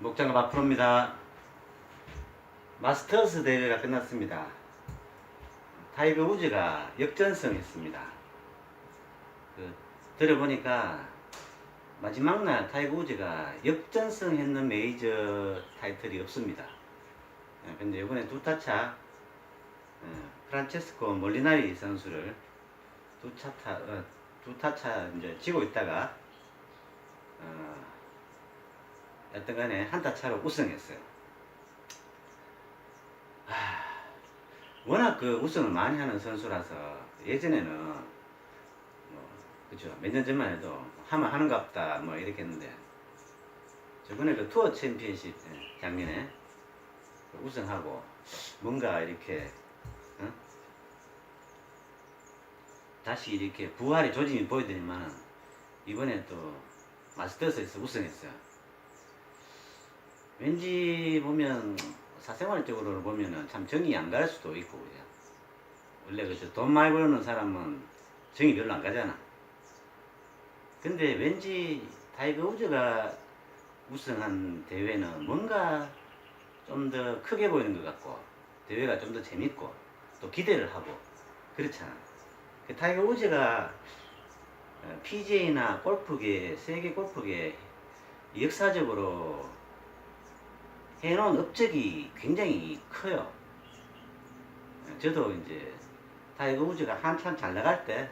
목장갑 앞으로입니다. 마스터스 대회가 끝났습니다. 타이거 우즈가 역전승 했습니다. 들어보니까 마지막 날 타이거 우즈가 역전승 했는 메이저 타이틀이 없습니다. 근데 이번에 두 타차 프란체스코 몰리나리 선수를 두 타차 이제 지고 있다가 여튼 간에 한타 차로 우승했어요. 워낙 그 우승을 많이 하는 선수라서 예전에는 그죠, 몇 년 전만 해도 하면 하는갑다 뭐 이렇게 했는데, 저번에 그 투어 챔피언십 작년에 우승하고 뭔가 이렇게 다시 이렇게 부활의 조짐이 보이더니만 이번에 또 마스터스에서 우승했어요. 왠지 보면 사생활적으로 보면은 참 정이 안 갈 수도 있고, 그죠? 원래 그죠, 돈 많이 벌는 사람은 정이 별로 안 가잖아. 근데 왠지 타이거 우즈가 우승한 대회는 뭔가 좀 더 크게 보이는 것 같고, 대회가 좀 더 재밌고 또 기대를 하고 그렇잖아. 그 타이거 우즈가 PGA나 골프계, 세계 골프계 역사적으로 해놓은 업적이 굉장히 커요. 저도 이제 타이거 우즈가 한참 잘 나갈 때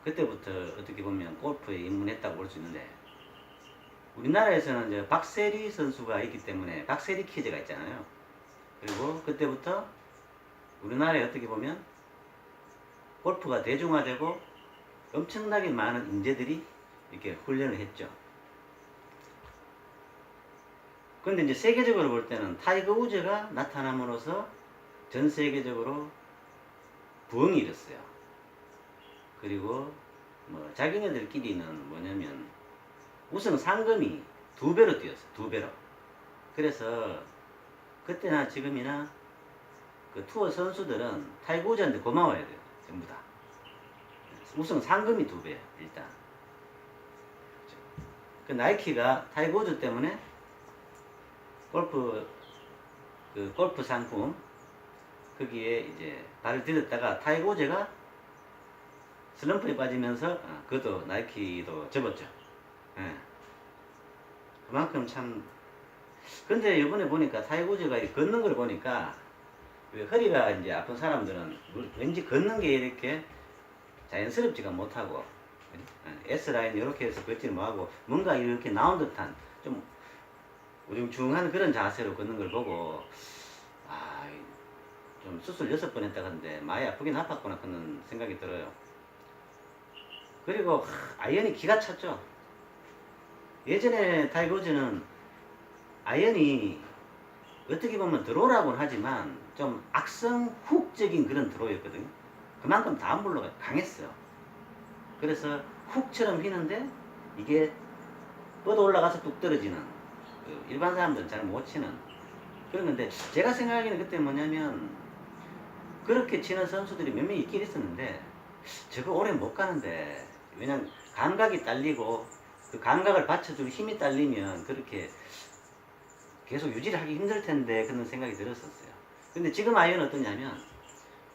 그때부터 어떻게 보면 골프에 입문했다고 볼 수 있는데, 우리나라에서는 이제 박세리 선수가 있기 때문에 박세리 퀴즈가 있잖아요. 그리고 그때부터 우리나라에 어떻게 보면 골프가 대중화되고 엄청나게 많은 인재들이 이렇게 훈련을 했죠. 근데 이제 세계적으로 볼 때는 타이거 우즈가 나타남으로써 전 세계적으로 부흥이 일었어요. 그리고 뭐 자기네들끼리는 뭐냐면 우승 상금이 2배로 뛰었어. 2배로. 그래서 그때나 지금이나 그 투어 선수들은 타이거 우즈한테 고마워야 돼요. 전부 다. 우승 상금이 2배야, 일단. 그 나이키가 타이거 우즈 때문에 골프 상품 거기에 이제 발을 디뎠다가 타이거 우즈가 슬럼프에 빠지면서 그것도 나이키도 접었죠. 예. 그만큼 참. 근데 이번에 보니까 타이거 우즈가 걷는 걸 보니까 허리가 이제 아픈 사람들은 왠지 걷는 게 이렇게 자연스럽지가 못하고 S라인 이렇게 해서 걷지를 못하고 뭔가 이렇게 나온 듯한 좀 우중충한 그런 자세로 걷는 걸 보고 좀 수술 6번 했다 근데 많이 아프긴 아팠구나 그런 생각이 들어요. 그리고 아이언이 기가 찼죠. 예전에 타이거 우즈는 아이언이 어떻게 보면 드로우라고는 하지만 좀 악성 훅적인 그런 드로우였거든요. 그만큼 다운볼로가 강했어요. 그래서 훅처럼 휘는데 이게 뻗어 올라가서 뚝 떨어지는, 일반 사람들은 잘 못 치는 그런 건데, 제가 생각하기에는 그때 뭐냐면 그렇게 치는 선수들이 몇 명 있긴 있었는데 저거 오래 못 가는데, 왜냐면 감각이 딸리고 그 감각을 받쳐줄 힘이 딸리면 그렇게 계속 유지를 하기 힘들 텐데 그런 생각이 들었었어요. 근데 지금 아이언은 어떠냐면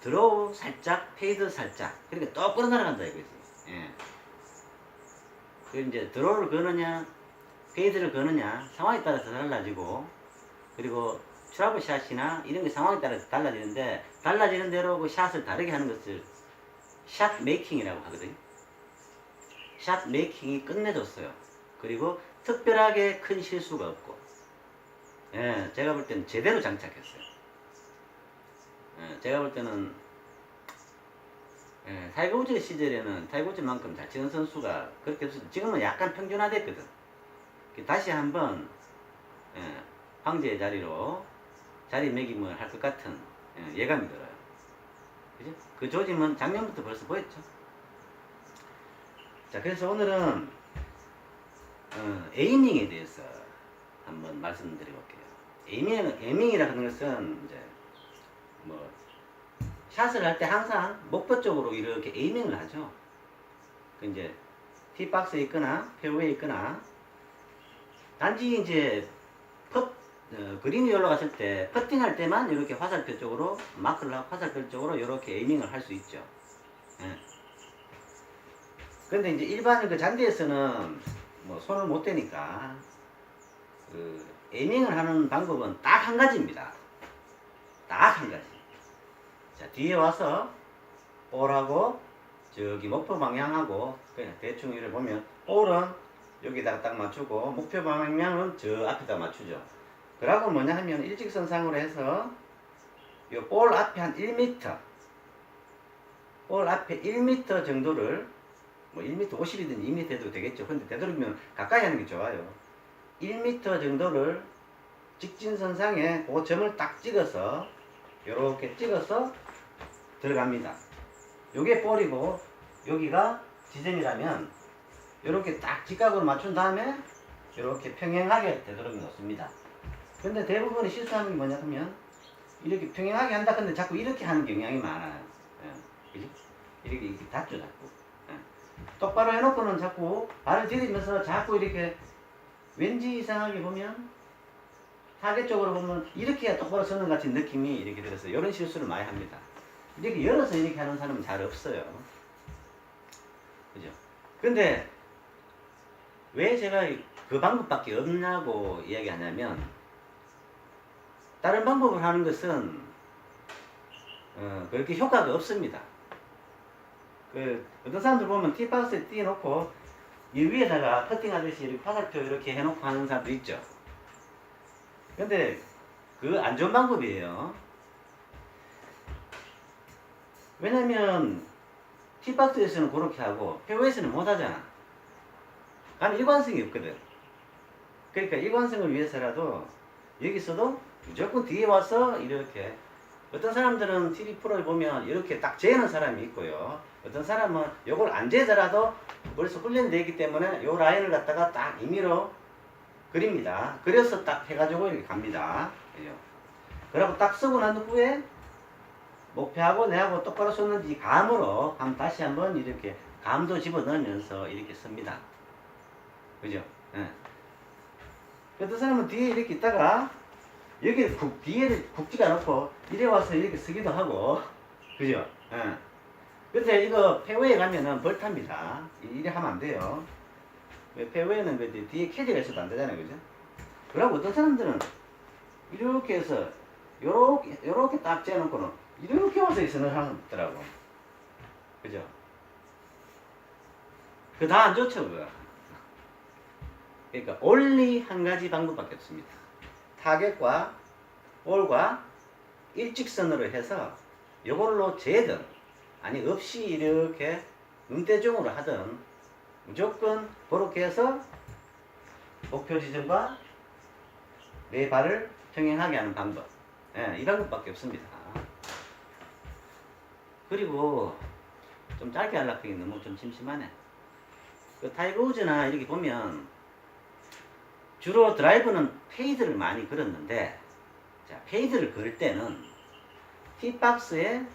드로우 살짝, 페이드 살짝, 그러니까 똑바로 날아간다 이거지. 예. 그리고 이제 드로우를 거느냐 페이드를 거느냐 상황에 따라서 달라지고, 그리고 트러블 샷이나 이런 게 상황에 따라서 달라지는데, 달라지는 대로 그 샷을 다르게 하는 것을 샷 메이킹이라고 하거든요. 샷 메이킹이 끝내줬어요. 그리고 특별하게 큰 실수가 없고, 예, 제가 볼 때는 제대로 장착했어요. 예, 제가 볼 때는 타이거 우즈 시절에는 타이거 우즈만큼 잘 치는 선수가 그렇게 없었어요. 지금은 약간 평준화됐거든. 다시 한번 황제의 자리로 자리매김을 할 것 같은 예감이 들어요. 그죠? 그 조짐은 작년부터 벌써 보였죠. 자, 그래서 오늘은 에이밍에 대해서 한번 말씀드려볼게요. 에이밍이라 하는 것은 이제 뭐 샷을 할 때 항상 목표 쪽으로 이렇게 에이밍을 하죠. 그 이제 티박스에 있거나 페어웨이에 있거나 단지 이제 그린이 올라갔을 때 퍼팅할 때만 이렇게 화살표 쪽으로 마크를 하고 화살표 쪽으로 이렇게 에이밍을 할 수 있죠. 예. 근데 이제 일반 그 잔디에서는 뭐 손을 못 대니까 그 에이밍을 하는 방법은 딱 한 가지입니다. 딱 한 가지. 자, 뒤에 와서 볼하고 저기 목표 방향하고 그냥 대충 이를 보면 볼은 여기다가 딱 맞추고 목표 방향은 저 앞에다 맞추죠. 그러고 뭐냐 하면 일직선상으로 해서 이 볼 앞에 한 1m 볼 앞에 1m 정도를 뭐 1m 50이든 2m 해도 되겠죠. 근데 되도록이면 가까이 하는 게 좋아요. 1m 정도를 직진선상에 그 점을 딱 찍어서 이렇게 찍어서 들어갑니다. 요게 볼이고 여기가 지점이라면 이렇게 딱 직각으로 맞춘 다음에 이렇게 평행하게 되도록 놓습니다. 근데 대부분의 실수하는 게 뭐냐 하면 이렇게 평행하게 한다 근데 자꾸 이렇게 하는 경향이 많아요. 예. 이렇게 닫죠 자꾸. 예. 똑바로 해놓고는 자꾸 발을 디디면서 자꾸 이렇게 왠지 이상하게 보면 타겟 쪽으로 보면 이렇게 해야 똑바로 서는 것 같은 느낌이 이렇게 들어서 이런 실수를 많이 합니다. 이렇게 열어서 이렇게 하는 사람은 잘 없어요. 그죠? 근데 왜 제가 그 방법밖에 없냐고 이야기하냐면 다른 방법을 하는 것은 그렇게 효과가 없습니다. 어떤 사람들 보면 티박스에 띄워놓고 이 위에다가 커팅하듯이 이렇게 화살표 이렇게 해놓고 하는 사람도 있죠. 근데 그 안 좋은 방법이에요. 왜냐면 티박스에서는 그렇게 하고 페어웨이에서는 못 하잖아. 가면 일관성이 없거든. 그러니까 일관성을 위해서라도 여기서도 무조건 뒤에 와서 이렇게 어떤 사람들은 TV 프로를 보면 이렇게 딱 재는 사람이 있고요. 어떤 사람은 이걸 안 재더라도 벌써 훈련되어 있기 때문에 이 라인을 갖다가 딱 임의로 그립니다. 그려서 딱 해가지고 이렇게 갑니다. 그리고 딱 쓰고 난 후에 목표하고 내하고 똑바로 섰는지 감으로 다시 한번 이렇게 감도 집어넣으면서 이렇게 씁니다. 그죠? 예. 어떤 사람은 뒤에 이렇게 있다가 여기 뒤에를 굽지가 않고 이래 와서 이렇게 쓰기도 하고 그죠? 예. 근데 이거 페어웨이에 가면은 벌타입니다. 이래 하면 안 돼요. 페어웨이는 그 뒤에 캐리가 있어도 안 되잖아요. 그죠? 그리고 어떤 사람들은 이렇게 해서 요렇게 딱 재놓고는 이렇게 와서 있으는 사람 있더라고. 그죠? 그 다 안 좋죠, 그거. 그러니까 only 한 가지 방법밖에 없습니다. 타겟과 볼과 일직선으로 해서 요걸로 재든 아니 없이 이렇게 눈대중으로 하든 무조건 그렇게 해서 목표 지점과 내 발을 평행하게 하는 방법. 예, 이 방법밖에 없습니다. 그리고 좀 짧게 하려고 하기 너무 좀 심심하네. 그 타이거 우즈나 이렇게 보면 주로 드라이버는 페이드를 많이 걸었는데, 자, 페이드를 걸 때는 티박스에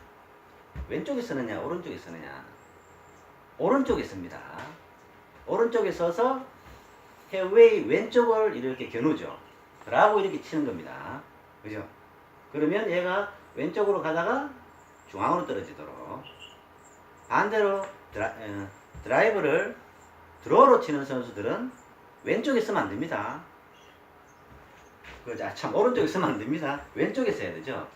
왼쪽에 서느냐 오른쪽에 서느냐, 오른쪽에 씁니다. 오른쪽에 서서 페어웨이 왼쪽을 이렇게 겨누죠. 라고 이렇게 치는 겁니다. 그죠? 그러면 얘가 왼쪽으로 가다가 중앙으로 떨어지도록. 반대로 드라이버를 드로우로 치는 선수들은 왼쪽에 쓰면 안 됩니다. 참 오른쪽에 쓰면 안 됩니다. 왼쪽에 써야 되죠.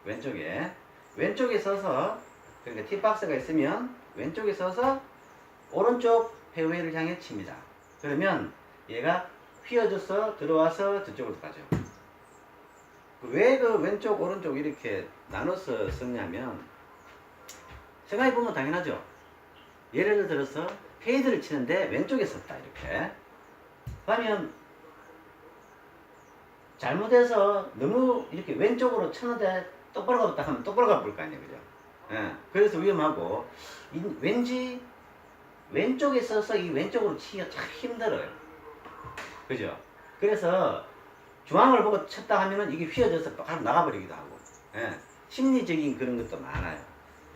왼쪽에 서서, 그러니까 티박스가 있으면 왼쪽에 서서 오른쪽 페어웨이를 향해 칩니다. 그러면 얘가 휘어져서 들어와서 저쪽으로 가죠. 왜 그 왼쪽 오른쪽 이렇게 나눠서 썼냐면, 생각해보면 당연하죠. 예를 들어서 페이드를 치는데 왼쪽에 썼다 이렇게 그러면 잘못해서 너무 이렇게 왼쪽으로 쳤는데 똑바로 가봤다 하면 똑바로 가볼 거 아니에요. 그죠? 예. 그래서 위험하고, 왠지 왼쪽에 서서 이 왼쪽으로 치기가 참 힘들어요. 그죠? 그래서 중앙을 보고 쳤다 하면은 이게 휘어져서 바로 나가버리기도 하고, 예. 심리적인 그런 것도 많아요.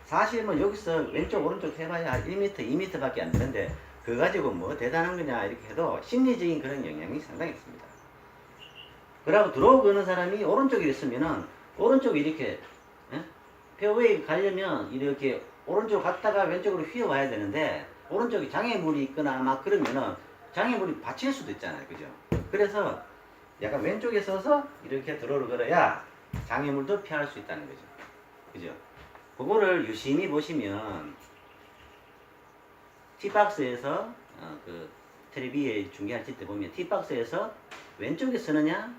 사실 뭐 여기서 왼쪽 오른쪽 해봐야 1m 2m 밖에 안 되는데 그거 가지고 뭐 대단한 거냐 이렇게 해도 심리적인 그런 영향이 상당히 있습니다. 그러고 드로우 거는 사람이 오른쪽에 있으면은 오른쪽에 이렇게 예? 페어웨이 가려면 이렇게 오른쪽 갔다가 왼쪽으로 휘어와야 되는데 오른쪽에 장애물이 있거나 막 그러면은 장애물이 받칠 수도 있잖아요. 그죠? 그래서 약간 왼쪽에 서서 이렇게 드로우를 걸어야 장애물도 피할 수 있다는 거죠. 그죠? 그거를 유심히 보시면 티박스에서 그 텔레비에 중계할 때 보면 티박스에서 왼쪽에 서느냐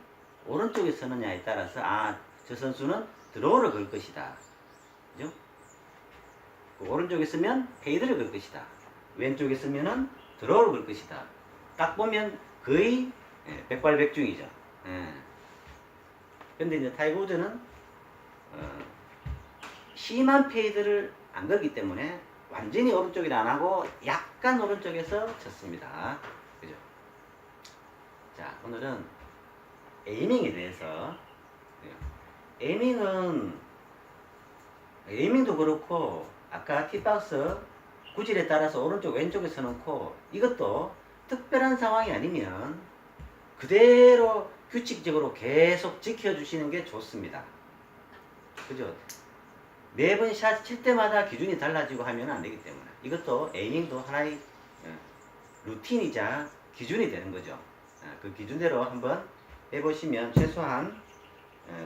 오른쪽에 서느냐에 따라서 저 선수는 드로우를 걸 것이다. 그죠? 그 오른쪽에 서면 페이드를 걸 것이다. 왼쪽에 서면은 드로우를 걸 것이다. 딱 보면 거의 백발백중이죠. 근데 이제 타이거 우즈는 심한 페이드를 안 걸기 때문에 완전히 오른쪽이라 안 하고 약간 오른쪽에서 쳤습니다. 그죠? 자, 오늘은 에이밍에 대해서 에이밍도 그렇고 아까 티박스 구질에 따라서 오른쪽 왼쪽에서 놓고 이것도 특별한 상황이 아니면 그대로 규칙적으로 계속 지켜주시는 게 좋습니다. 그죠? 매번 샷 칠 때마다 기준이 달라지고 하면 안 되기 때문에 이것도 에이밍도 하나의 루틴이자 기준이 되는 거죠. 그 기준대로 한번 해보시면 최소한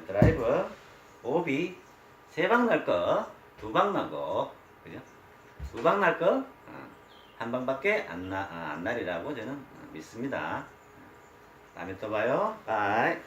드라이브 오비 3방 날 거, 2방 나고 그죠? 2방 날 거, 1방밖에 안 날이라고 저는 믿습니다. 다음에 또 봐요. 바이.